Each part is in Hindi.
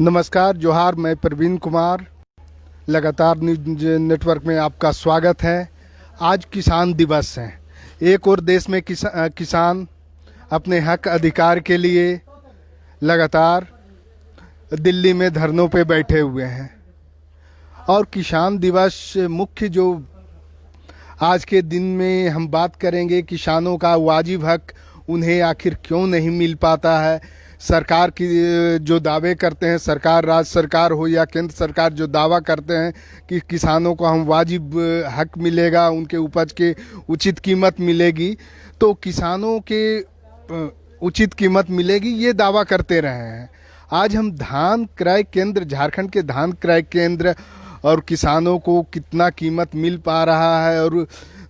नमस्कार, जोहार। मैं प्रवीण कुमार, लगातार न्यूज नेटवर्क में आपका स्वागत है। आज किसान दिवस है। एक और देश में किसान अपने हक अधिकार के लिए लगातार दिल्ली में धरनों पे बैठे हुए हैं। और किसान दिवस मुख्य जो आज के दिन में हम बात करेंगे, किसानों का वाजिब हक उन्हें आखिर क्यों नहीं मिल पाता है। सरकार की जो दावे करते हैं, सरकार, राज्य सरकार हो या केंद्र सरकार, जो दावा करते हैं कि किसानों को हम वाजिब हक मिलेगा, उनके उपज के उचित कीमत मिलेगी, तो किसानों के उचित कीमत मिलेगी, ये दावा करते रहे हैं। आज हम धान क्रय केंद्र, झारखंड के धान क्रय केंद्र और किसानों को कितना कीमत मिल पा रहा है, और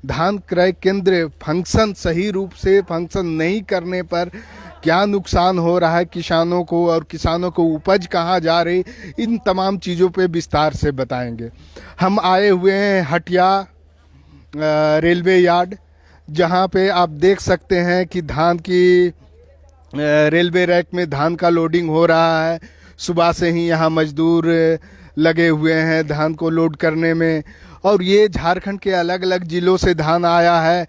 धान क्रय केंद्र फंक्शन सही रूप से फंक्शन नहीं करने पर क्या नुकसान हो रहा है किसानों को, और किसानों को उपज कहाँ जा रही, इन तमाम चीज़ों पे विस्तार से बताएंगे। हम आए हुए हैं हटिया रेलवे यार्ड, जहाँ पे आप देख सकते हैं कि धान की रेलवे रैक में धान का लोडिंग हो रहा है। सुबह से ही यहाँ मजदूर लगे हुए हैं धान को लोड करने में। और ये झारखंड के अलग अलग ज़िलों से धान आया है,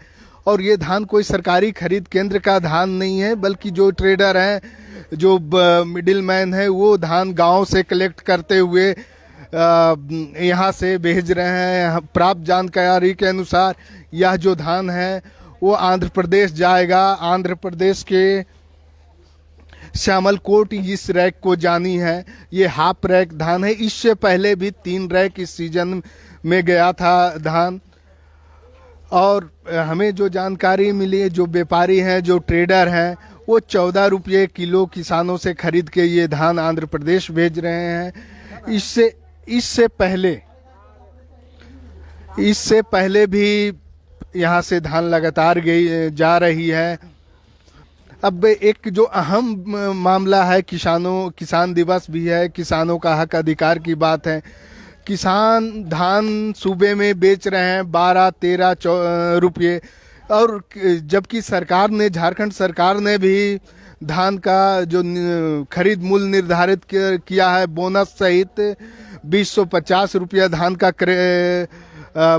और ये धान कोई सरकारी खरीद केंद्र का धान नहीं है, बल्कि जो ट्रेडर हैं, जो मिडिल मैन है, वो धान गांव से कलेक्ट करते हुए यहाँ से भेज रहे हैं। प्राप्त जानकारी के अनुसार यह जो धान है वो आंध्र प्रदेश जाएगा। आंध्र प्रदेश के श्यामलकोट इस रैक को जानी है। ये हाफ रैक धान है। इससे पहले भी 3 रैक इस सीजन में गया था धान। और हमें जो जानकारी मिली है, जो व्यापारी हैं, जो ट्रेडर हैं, वो 14 रुपये किलो किसानों से खरीद के ये धान आंध्र प्रदेश भेज रहे हैं। इससे पहले भी यहाँ से धान लगातार जा रही है। अब एक जो अहम मामला है, किसान दिवस भी है, किसानों का हक अधिकार की बात है। किसान धान सूबे में बेच रहे हैं 12-13 रुपये, और जबकि सरकार ने, झारखंड सरकार ने भी धान का जो खरीद मूल्य निर्धारित किया है, बोनस सहित 250 रुपया धान का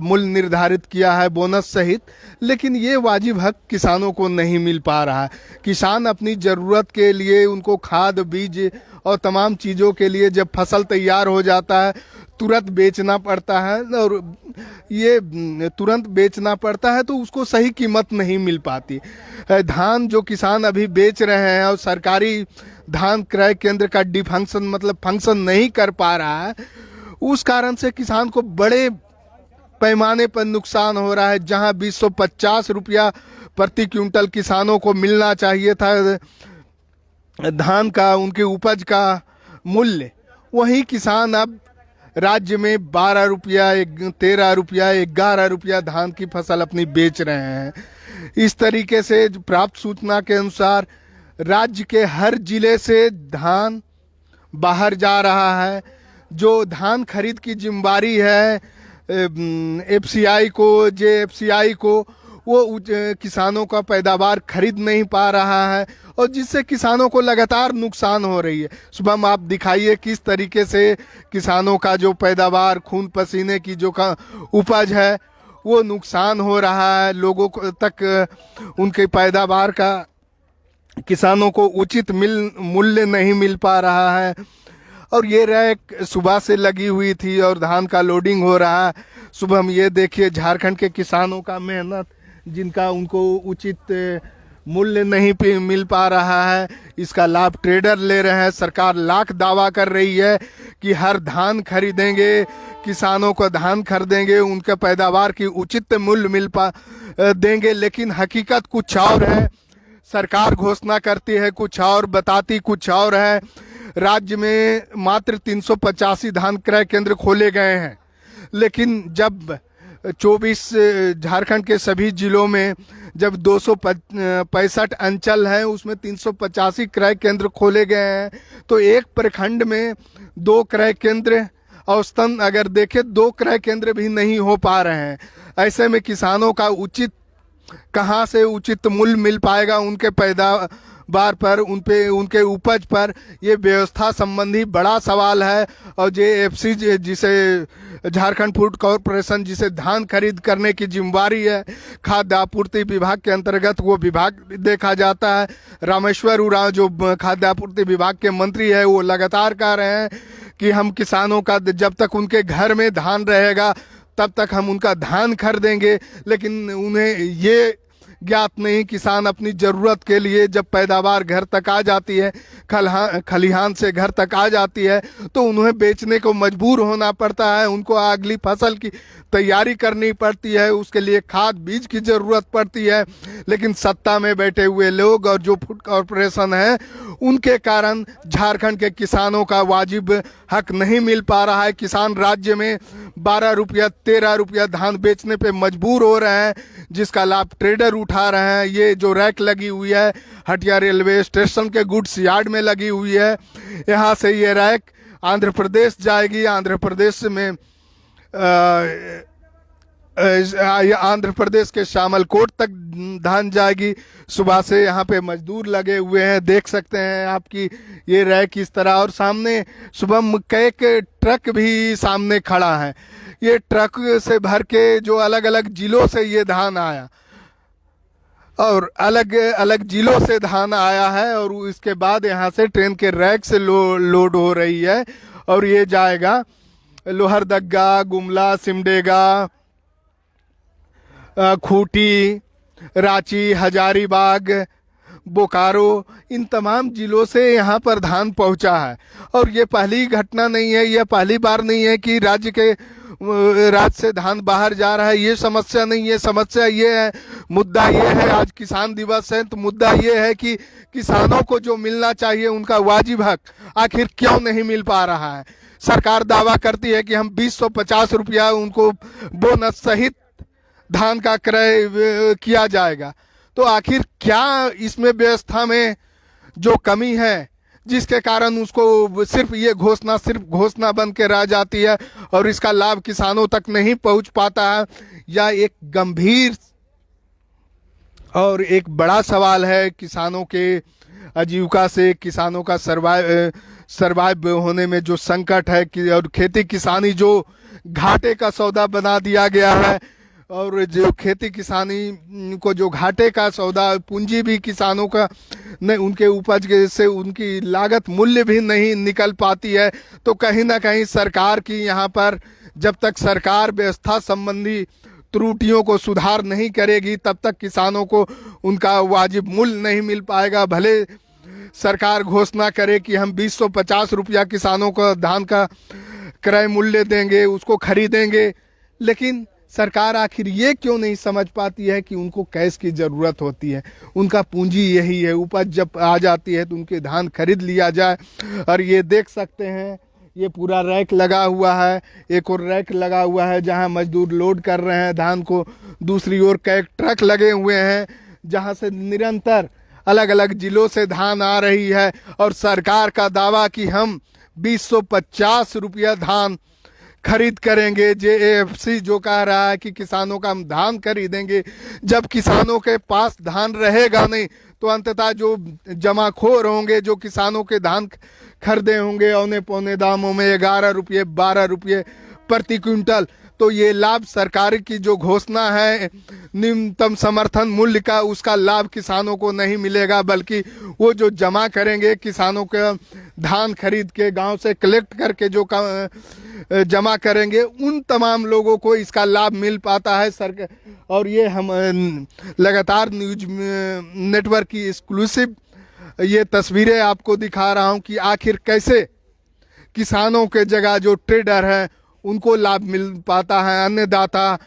मूल्य निर्धारित किया है, बोनस सहित। लेकिन ये वाजिब हक किसानों को नहीं मिल पा रहा है। किसान अपनी ज़रूरत के लिए, उनको खाद, बीज और तमाम चीज़ों के लिए जब फसल तैयार हो जाता है तुरंत बेचना पड़ता है, और ये तुरंत बेचना पड़ता है तो उसको सही कीमत नहीं मिल पाती। धान जो किसान अभी बेच रहे हैं और सरकारी धान क्रय केंद्र का डिफंक्शन, मतलब फंक्शन नहीं कर पा रहा है, उस कारण से किसान को बड़े पैमाने पर नुकसान हो रहा है। जहां 250 रुपया प्रति क्विंटल किसानों को मिलना चाहिए था धान का, उनके उपज का मूल्य, वहीं किसान अब राज्य में 12 रुपया, 13 रुपया, 11 रुपया धान की फसल अपनी बेच रहे हैं। इस तरीके से प्राप्त सूचना के अनुसार राज्य के हर जिले से धान बाहर जा रहा है। जो धान खरीद की जिम्मेदारी है एफसीआई को, जेएफसीआई को, वो किसानों का पैदावार खरीद नहीं पा रहा है, और जिससे किसानों को लगातार नुकसान हो रही है। सुबह में आप दिखाइए किस तरीके से किसानों का जो पैदावार, खून पसीने की जो का उपज है, वो नुकसान हो रहा है। लोगों को तक उनके पैदावार का, किसानों को उचित मूल्य नहीं मिल पा रहा है। और ये रैक सुबह से लगी हुई थी और धान का लोडिंग हो रहा है। सुबह में ये देखिए झारखंड के किसानों का मेहनत, जिनका उनको उचित मूल्य नहीं मिल पा रहा है, इसका लाभ ट्रेडर ले रहे हैं। सरकार लाख दावा कर रही है कि हर धान खरीदेंगे, किसानों को धान खरीदेंगे, उनके पैदावार की उचित मूल्य देंगे, लेकिन हकीकत कुछ और है। सरकार घोषणा करती है कुछ और, बताती कुछ और है। राज्य में मात्र 385 धान क्रय केंद्र खोले गए हैं, लेकिन जब 24 झारखंड के सभी जिलों में जब 265 अंचल हैं, उसमें 385 क्रय केंद्र खोले गए हैं, तो एक प्रखंड में 2 क्रय केंद्र, औसतन अगर देखें 2 क्रय केंद्र भी नहीं हो पा रहे हैं। ऐसे में किसानों का कहाँ से उचित मूल्य मिल पाएगा उनके बार पर उनके उपज पर ये व्यवस्था संबंधी बड़ा सवाल है। और जेएफसी जिसे झारखंड फूड कॉरपोरेशन जिसे धान खरीद करने की जिम्मेवारी है खाद्य आपूर्ति विभाग के अंतर्गत, वो विभाग देखा जाता है। रामेश्वर उरांव जो खाद्य आपूर्ति विभाग के मंत्री है वो लगातार कह रहे हैं कि हम किसानों का जब तक उनके घर में धान रहेगा तब तक हम उनका धान खरीदेंगे, लेकिन उन्हें ये ज्ञात नहीं किसान अपनी ज़रूरत के लिए जब पैदावार घर तक आ जाती है, खलिहान से घर तक आ जाती है, तो उन्हें बेचने को मजबूर होना पड़ता है। उनको अगली फसल की तैयारी करनी पड़ती है, उसके लिए खाद बीज की ज़रूरत पड़ती है। लेकिन सत्ता में बैठे हुए लोग और जो फूड कॉरपोरेशन है उनके कारण झारखंड के किसानों का वाजिब हक नहीं मिल पा रहा है। किसान राज्य में 12 रुपया 13 रुपया धान बेचने पे मजबूर हो रहे हैं, जिसका लाभ ट्रेडर उठा रहे हैं। ये जो रैक लगी हुई है हटिया रेलवे स्टेशन के गुड्स यार्ड में लगी हुई है, यहाँ से ये रैक आंध्र प्रदेश जाएगी। आंध्र प्रदेश में आंध्र प्रदेश के शामलकोट तक धान जाएगी। सुबह से यहाँ पे मजदूर लगे हुए हैं, देख सकते हैं आपकी ये रैक इस तरह। और सामने सुबह एक ट्रक भी सामने खड़ा है, ये ट्रक से भर के जो अलग अलग जिलों से ये धान आया और अलग अलग जिलों से धान आया है, और इसके बाद यहाँ से ट्रेन के रैक से लोड हो रही है और ये जाएगा लोहरदगा, गुमला, सिमडेगा, खूंटी, रांची, हजारीबाग, बोकारो, इन तमाम जिलों से यहाँ पर धान पहुँचा है। और ये पहली घटना नहीं है, यह पहली बार नहीं है कि राज्य से धान बाहर जा रहा है। ये समस्या नहीं है, समस्या ये है, मुद्दा ये है, आज किसान दिवस है तो मुद्दा ये है कि किसानों को जो मिलना चाहिए उनका वाजिब हक आखिर क्यों नहीं मिल पा रहा है। सरकार दावा करती है कि हम 250 रुपया उनको बोनस सहित धान का क्रय किया जाएगा, तो आखिर क्या इसमें व्यवस्था में जो कमी है जिसके कारण उसको सिर्फ घोषणा बन के रह जाती है और इसका लाभ किसानों तक नहीं पहुंच पाता है। या एक गंभीर और एक बड़ा सवाल है किसानों के आजीविका से, किसानों का सर्वाइव होने में जो संकट है कि और खेती किसानी जो घाटे का सौदा बना दिया गया है, और जो खेती किसानी को जो घाटे का सौदा, पूंजी भी किसानों का नहीं, उनके उपज से उनकी लागत मूल्य भी नहीं निकल पाती है। तो कहीं ना कहीं सरकार की यहाँ पर जब तक सरकार व्यवस्था संबंधी त्रुटियों को सुधार नहीं करेगी तब तक किसानों को उनका वाजिब मूल्य नहीं मिल पाएगा। भले सरकार घोषणा करे कि हम 250 रुपया किसानों को धान का क्रय मूल्य देंगे, उसको खरीदेंगे, लेकिन सरकार आखिर ये क्यों नहीं समझ पाती है कि उनको कैश की ज़रूरत होती है, उनका पूंजी यही है। उपज जब आ जाती है तो उनके धान खरीद लिया जाए। और ये देख सकते हैं ये पूरा रैक लगा हुआ है, एक और रैक लगा हुआ है जहां मजदूर लोड कर रहे हैं धान को, दूसरी ओर कई ट्रक लगे हुए हैं जहां से निरंतर अलग अलग जिलों से धान आ रही है। और सरकार का दावा कि हम 250 रुपया धान खरीद करेंगे, जेएफसी जो कह रहा है कि किसानों का हम धान खरीदेंगे। जब किसानों के पास धान रहेगा नहीं तो अंततः जो जमाखोर होंगे, जो किसानों के धान खरीदे होंगे औने पौने दामों में 11 रुपये 12 रुपये प्रति क्विंटल, तो ये लाभ सरकार की जो घोषणा है न्यूनतम समर्थन मूल्य का, उसका लाभ किसानों को नहीं मिलेगा, बल्कि वो जो जमा करेंगे किसानों के धान खरीद के गांव से कलेक्ट करके जो जमा करेंगे उन तमाम लोगों को इसका लाभ मिल पाता है सरकार। और ये हम लगातार न्यूज नेटवर्क की एक्सक्लूसिव ये तस्वीरें आपको दिखा रहा हूं कि आखिर कैसे किसानों के जगह जो ट्रेडर हैं उनको लाभ मिल पाता है, अन्नदाता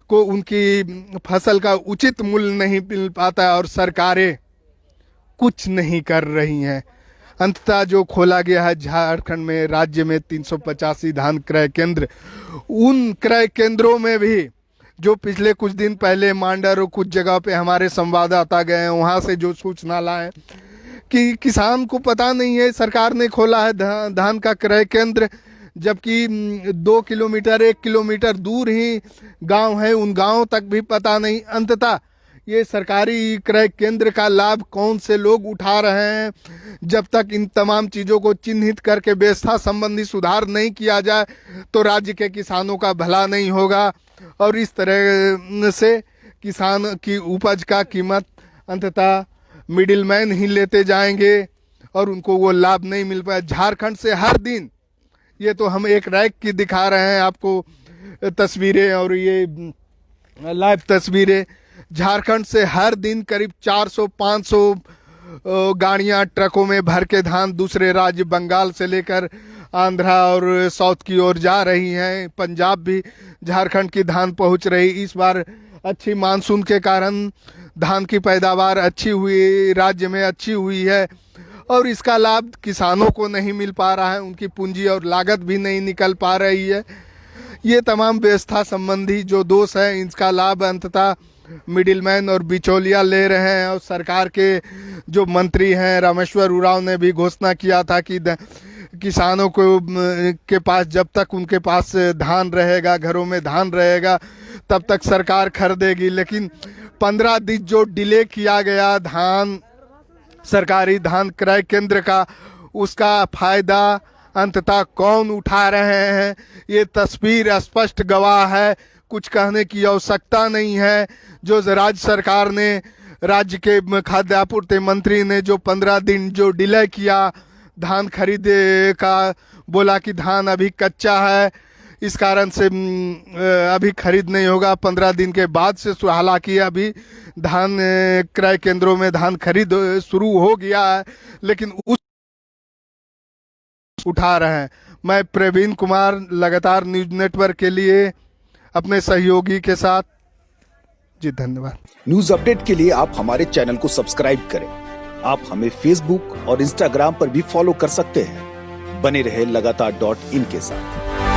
को उनकी फसल का उचित मूल्य नहीं मिल पाता है और सरकारें कुछ नहीं कर रही हैं। अंततः जो खोला गया है झारखंड में, राज्य में 385 धान क्रय केंद्र, उन क्रय केंद्रों में भी जो पिछले कुछ दिन पहले मांडर और कुछ जगह पे हमारे संवाददाता गए हैं, वहाँ से जो सूचना लाए कि किसान को पता नहीं है सरकार ने खोला है धान का क्रय केंद्र, जबकि 2 किलोमीटर 1 किलोमीटर दूर ही गांव है, उन गांवों तक भी पता नहीं। अंततः ये सरकारी क्रय केंद्र का लाभ कौन से लोग उठा रहे हैं? जब तक इन तमाम चीज़ों को चिन्हित करके व्यवस्था संबंधी सुधार नहीं किया जाए तो राज्य के किसानों का भला नहीं होगा और इस तरह से किसान की उपज का कीमत अंततः मिडिलमैन ही लेते जाएंगे और उनको वो लाभ नहीं मिल पाया। झारखंड से हर दिन, ये तो हम एक रैक की दिखा रहे हैं आपको तस्वीरें और ये लाइव तस्वीरें, झारखंड से हर दिन करीब 400-500 गाड़ियां ट्रकों में भर के धान दूसरे राज्य बंगाल से लेकर आंध्रा और साउथ की ओर जा रही हैं। पंजाब भी झारखंड की धान पहुंच रही। इस बार अच्छी मानसून के कारण धान की पैदावार अच्छी हुई, राज्य में अच्छी हुई है और इसका लाभ किसानों को नहीं मिल पा रहा है, उनकी पूंजी और लागत भी नहीं निकल पा रही है। ये तमाम व्यवस्था संबंधी जो दोष है, इसका लाभ अंततः मिडिलमैन और बिचौलिया ले रहे हैं। और सरकार के जो मंत्री हैं, रामेश्वर उरांव ने भी घोषणा किया था कि किसानों को के पास जब तक उनके पास धान रहेगा, घरों में धान रहेगा, तब तक सरकार खरीदेगी। लेकिन 15 दिन जो डिले किया गया धान, सरकारी धान क्रय केंद्र का, उसका फायदा अंततः कौन उठा रहे हैं, ये तस्वीर स्पष्ट गवाह है। कुछ कहने की आवश्यकता नहीं है। जो राज्य सरकार ने, राज्य के खाद्य आपूर्ति मंत्री ने जो 15 दिन जो डिले किया धान खरीदे का, बोला कि धान अभी कच्चा है, इस कारण से अभी खरीद नहीं होगा, 15 दिन के बाद से। हालांकि अभी धान क्रय केंद्रों में धान खरीद शुरू हो गया है, लेकिन उस उठा रहे हैं। मैं प्रवीण कुमार, लगातार न्यूज नेटवर्क के लिए अपने सहयोगी के साथ। जी धन्यवाद। न्यूज अपडेट के लिए आप हमारे चैनल को सब्सक्राइब करें। आप हमें फेसबुक और इंस्टाग्राम पर भी फॉलो कर सकते हैं। बने रहे लगातार.in के साथ।